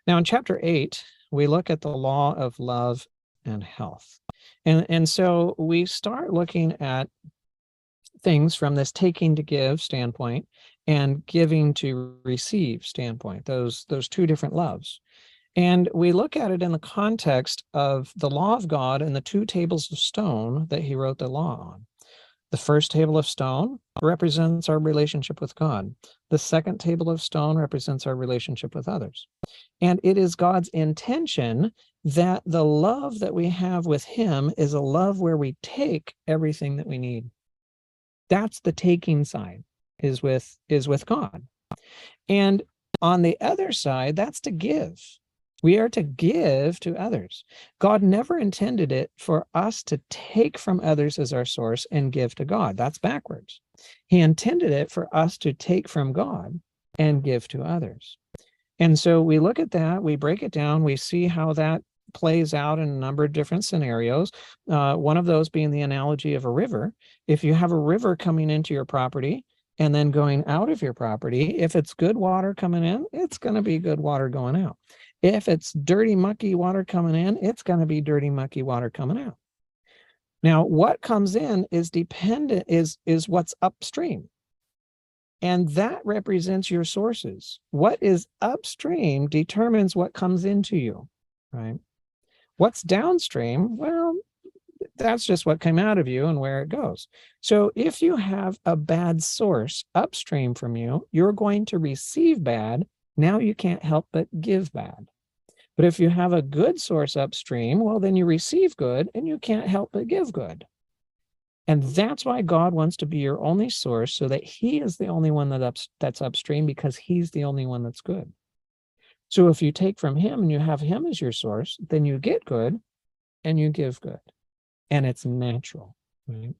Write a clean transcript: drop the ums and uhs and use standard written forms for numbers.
Now in chapter 8, we look at the law of love and health. And so we start looking at things from this taking to give standpoint and giving to receive standpoint, those two different loves. And we look at it in the context of the law of God and the two tables of stone that he wrote the law on. The first table of stone represents our relationship with God. The second table of stone represents our relationship with others. And it is God's intention that the love that we have with him is a love where we take everything that we need. That's the taking side, is with God. And on the other side, that's to give. We are to give to others. God never intended it for us to take from others as our source and give to God. That's backwards. He intended it for us to take from God and give to others. And so we look at that, we break it down, we see how that plays out in a number of different scenarios. One of those being the analogy of a river. If you have a river coming into your property and then going out of your property, if it's good water coming in, it's going to be good water going out. If it's dirty, mucky water coming in, it's going to be dirty, mucky water coming out. Now, what comes in is dependent, is what's upstream. And that represents your sources. What is upstream determines what comes into you, right? What's downstream, well, that's just what came out of you and where it goes. So if you have a bad source upstream from you, you're going to receive bad. Now you can't help but give bad. But if you have a good source upstream, well, then you receive good and you can't help but give good. And that's why God wants to be your only source, so that he is the only one that's upstream, because he's the only one that's good. So if you take from him and you have him as your source, then you get good and you give good. And it's natural, right?